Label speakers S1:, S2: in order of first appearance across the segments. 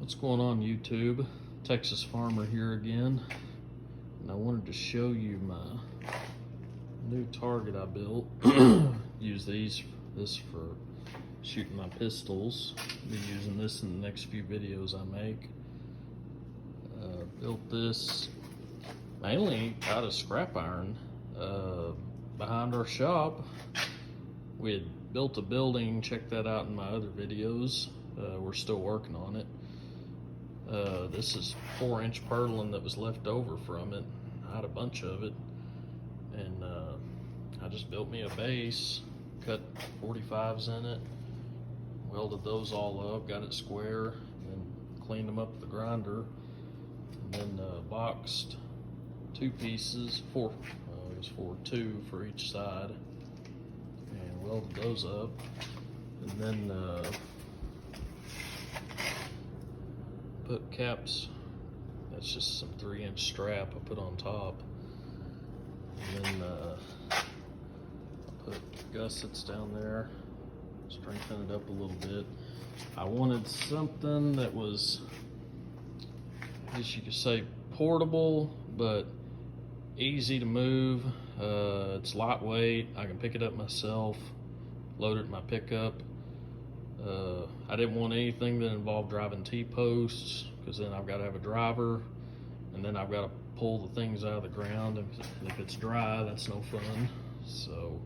S1: What's going on, YouTube? Texas Farmer here again, and I wanted to show you my new target I built. Use this for shooting my pistols. I'll be using this in the next few videos I make. Built this mainly out of scrap iron behind our shop. We had built a building, check that out in my other videos. We're still working on it. This is 4-inch purlin that was left over from it. I had a bunch of it, and I just built me a base, cut 45s in it, welded those all up, got it square, and cleaned them up with the grinder, and then boxed 2 pieces, two for each side, and welded those up, and then put caps. That's just some 3-inch strap I put on top, and then I put gussets down there, strengthen it up a little bit. I wanted something that was, I guess you could say, portable but easy to move. It's lightweight. I can pick it up myself, load it in my pickup. I didn't want anything that involved driving T-posts, because then I've got to have a driver, and then I've got to pull the things out of the ground, and if it's dry, that's no fun. So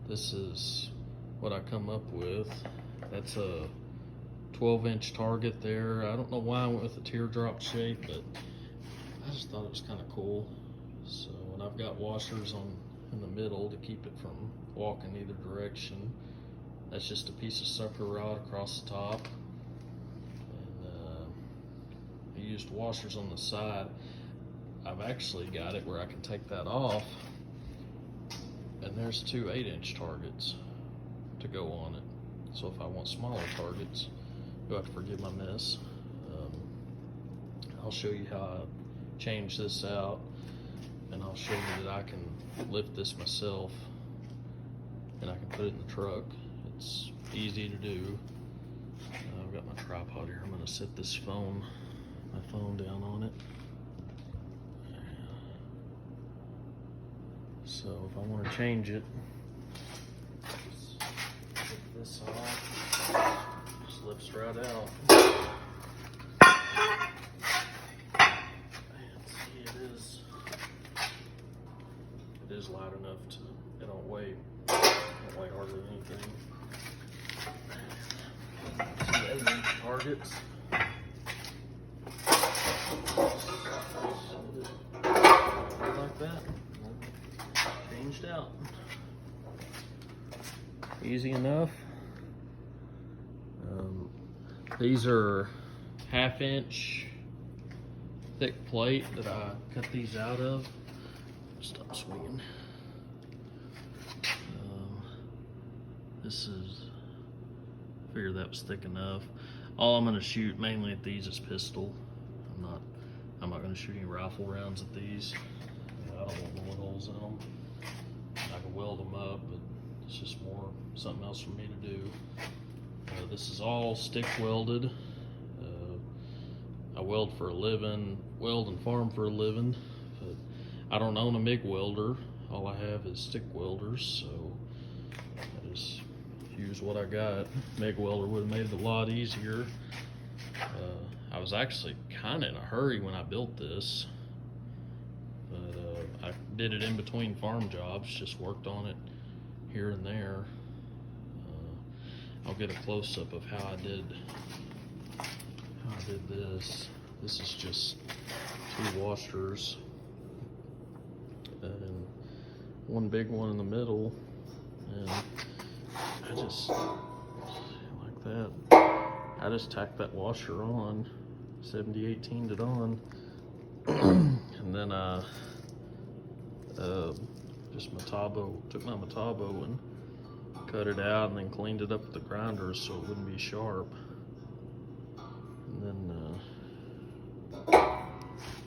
S1: this is what I come up with. That's a 12-inch target there. I don't know why I went with a teardrop shape, but I just thought it was kind of cool. So, and I've got washers in the middle to keep it from walking either direction. That's just a piece of sucker rod across the top, and I used washers on the side. I've actually got it where I can take that off, and there's 2 8-inch targets to go on it. So if I want smaller targets, you'll have to forgive my mess. I'll show you how I change this out, and I'll show you that I can lift this myself, and I can put it in the truck. It's easy to do. I've got my tripod here. I'm going to set my phone down on it. So if I want to change it, just take this off. Just lifts right out. And see, it is light enough to, it don't weigh hardly anything. 2 8-inch targets. Like that. Changed out. Easy enough. These are 1/2-inch thick plate that I cut these out of. Stop swinging. This is, figured that was thick enough. All I'm going to shoot mainly at these is pistol. I'm not going to shoot any rifle rounds at these. I don't want bullet holes in them. I can weld them up, but it's just more something else for me to do. This is all stick welded. I weld for a living, weld and farm for a living, but I don't own a MIG welder. All I have is stick welders, so I just use what I got. MIG welder would have made it a lot easier. I was actually kind of in a hurry when I built this, but I did it in between farm jobs, just worked on it here and there. I'll get a close-up of how I did this. This is just 2 washers and 1 big one in the middle, and I just, like that, I just tacked that washer on, 70/18'd it on, and then I just took my Metabo and cut it out, and then cleaned it up with the grinder so it wouldn't be sharp, and then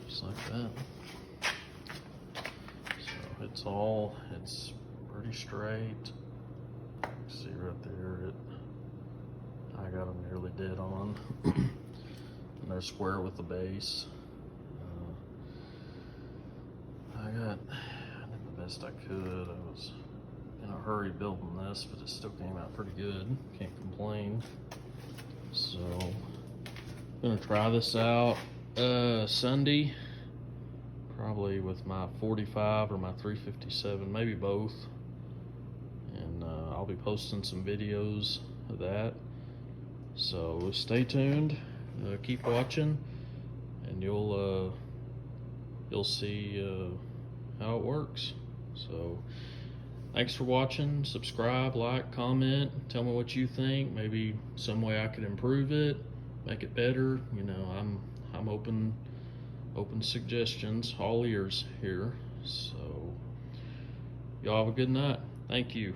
S1: just like that. So it's pretty straight. See right there, I got them nearly dead on. and they're square with the base. I did the best I could. I was in a hurry building this, but it still came out pretty good. Can't complain. So I'm gonna try this out Sunday, probably with my 45 or my 357, maybe both. And I'll be posting some videos of that. So stay tuned, keep watching, and you'll see how it works. So thanks for watching. Subscribe, like, comment, tell me what you think. Maybe some way I could improve it, make it better. You know, I'm open suggestions, all ears here. So y'all have a good night. Thank you.